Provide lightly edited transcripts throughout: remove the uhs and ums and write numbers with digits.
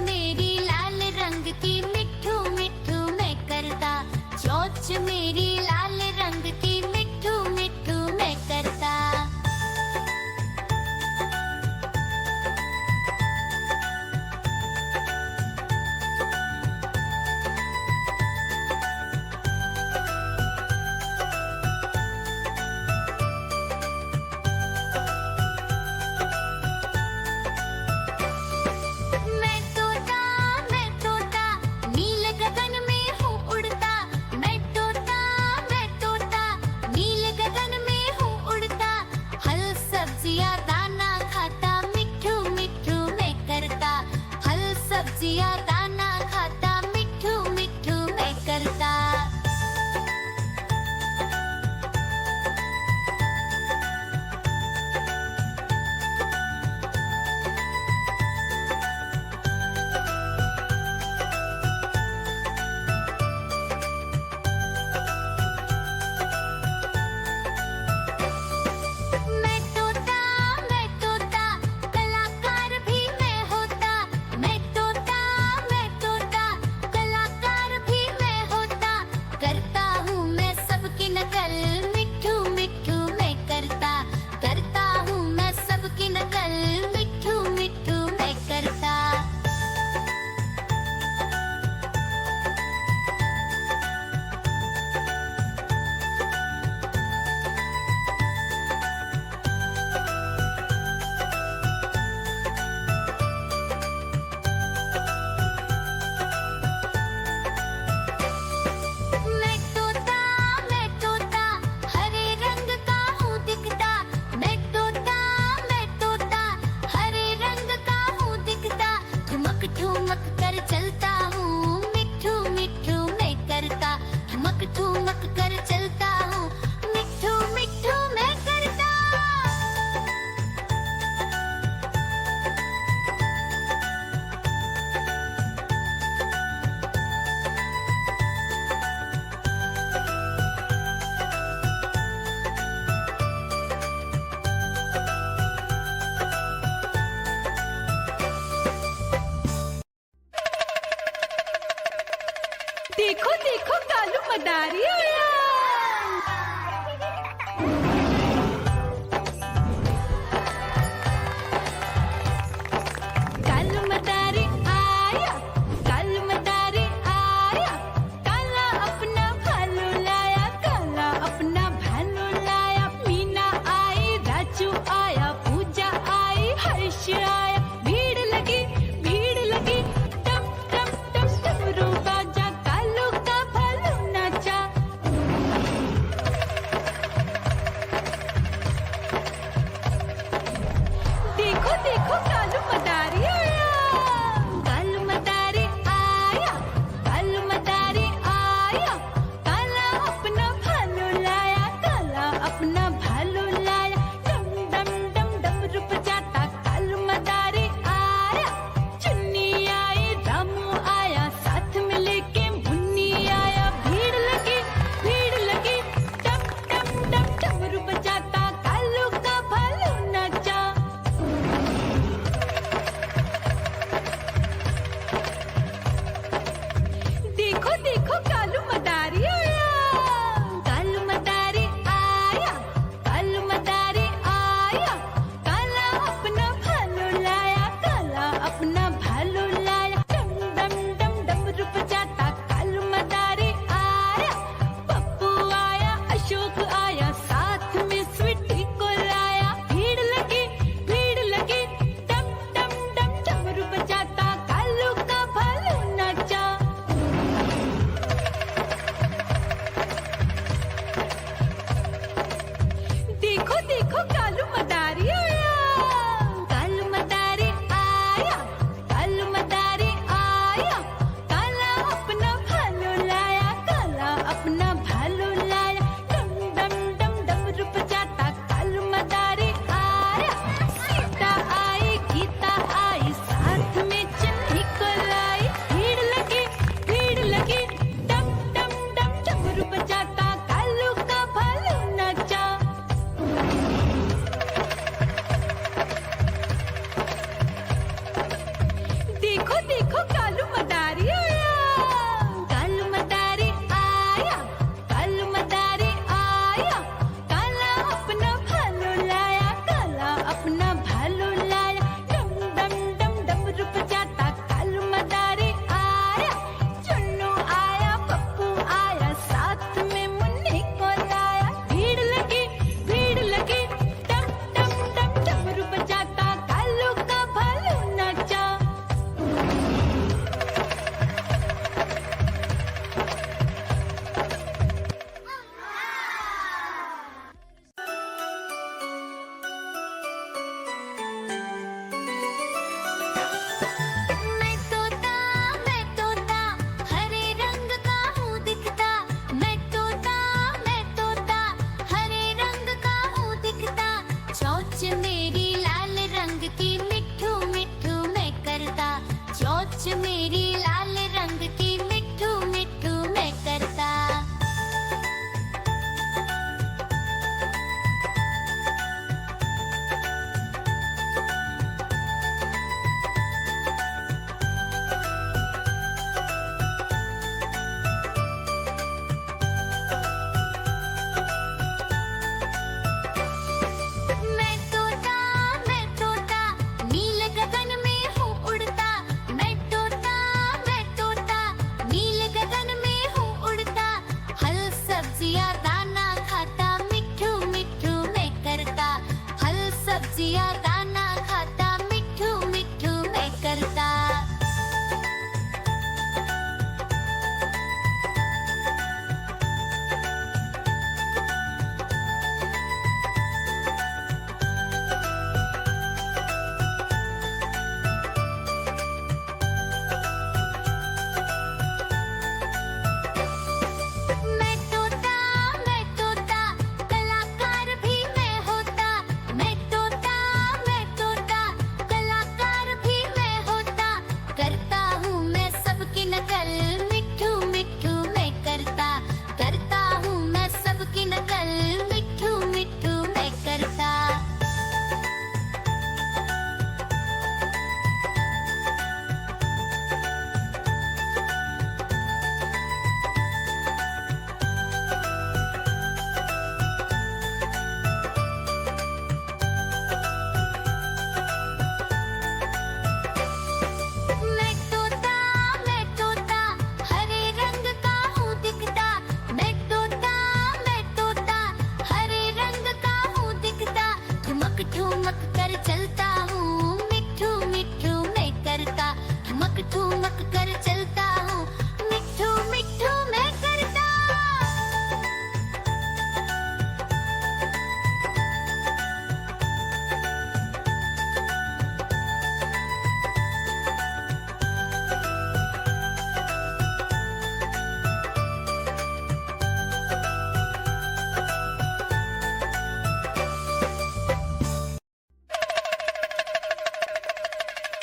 मेरी लाल रंग की मिठू मिठू मैं करता, चोंच मेरी लाल रंग की मिठू मिठू मैं करता। सब्जियां दाना खाता मिठू मिठू मैं करता। ठुमक कर चलता हूँ मिठू मिठू मैं करता, ठुमक कर चलता हूँ मिठू मिठू मैं करता। देखो देखो कालू मदारी आया। कालू मदारी आया, कालू मदारी आया, काला अपना भालू लाया, काला अपना भालू लाया। मीना आई, राजू आया, पूजा आई, हर्ष आया। भीड़ लगी टम टम टम डमरू बाजा, कालू का भालू नाचा। देखो देखो कालू मदारी आया, कालू मदारी आया, कालू मदारी आया, काला अपना भालू लाया, काला अपना भालू लाया। डम डम डम डमरू बजाता कालू मदारी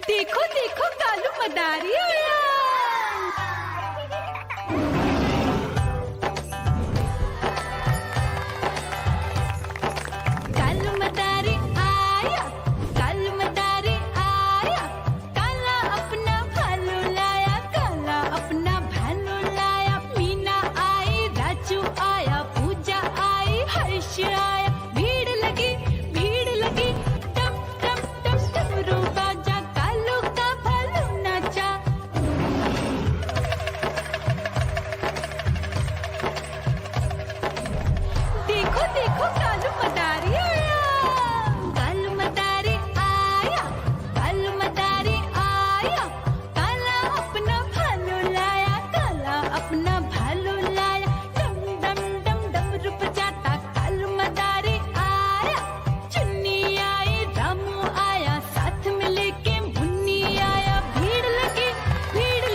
देखो देखो कालू मदारी आया। कालू मदारी आया, कालू मदारी आया, काला अपना भालू लाया, काला अपना भालू लाया। मीना आई, राजू आया, पूजा आई, हर्ष आया। भीड़ लगी टप टप टप डमरू बाजा, कालू का भालू नाचा। देखो देखो कालू मदारी आया, कालू मदारी आया, कालू मदारी आया, काला अपना भालू लाया, काला अपना भालू लाया। डम डम डम डमरू बजाता कालू मदारी आया। चुन्नी आई, रामू आया, साथ में लेके मुन्नी आया। भीड़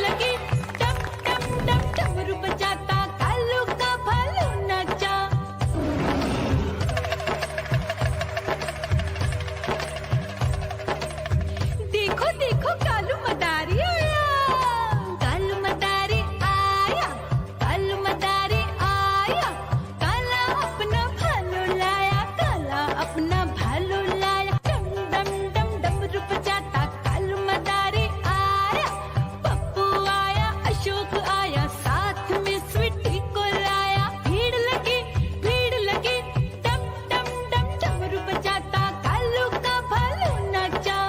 लगी टप टप टप डमरू बजाता कालू का भालू नाचा। देखो देखो कालू मदारी आया, कालू मदारी आया, कालू मदारी आया, काला अपना भालू लाया, काला अपना भालू लाया। डम डम डम डमरू बजाता कालू मदारी आया। पप्पू आया, अशोक आया, साथ में स्वीटी को लाया। भीड़ लगी टप टप टप डमरू बजाता कालू का भालू नाचा।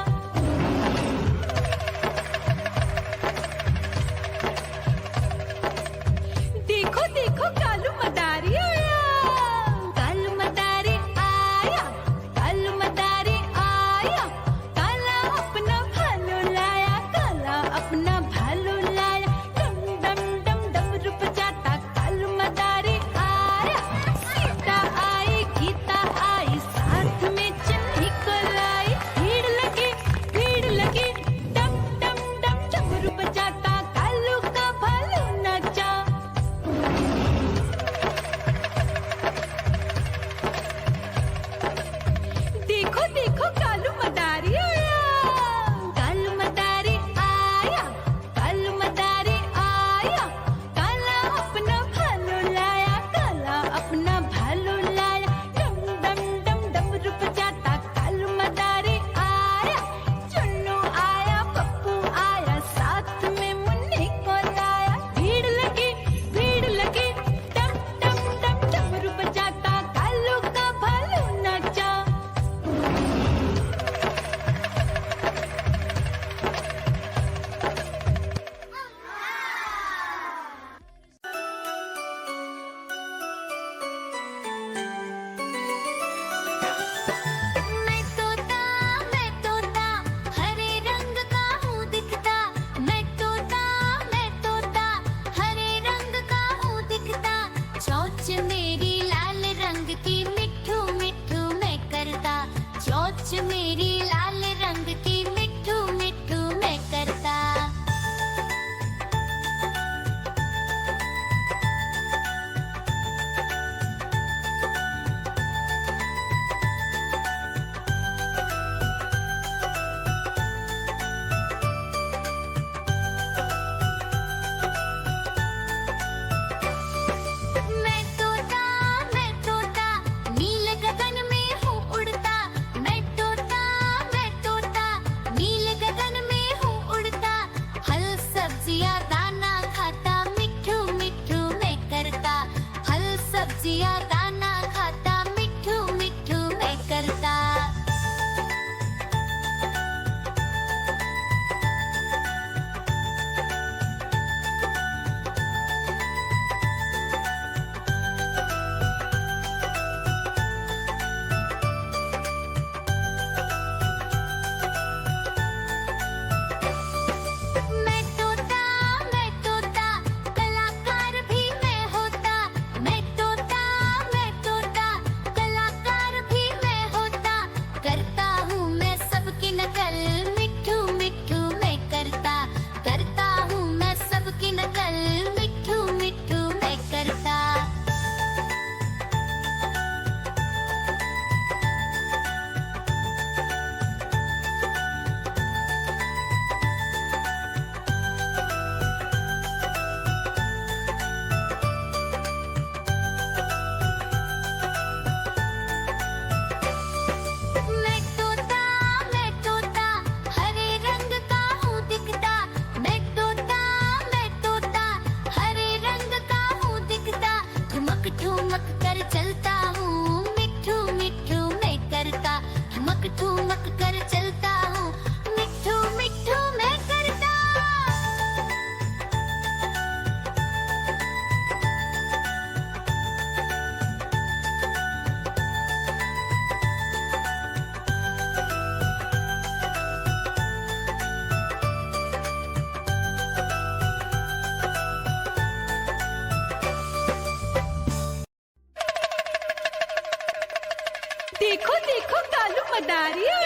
मदारी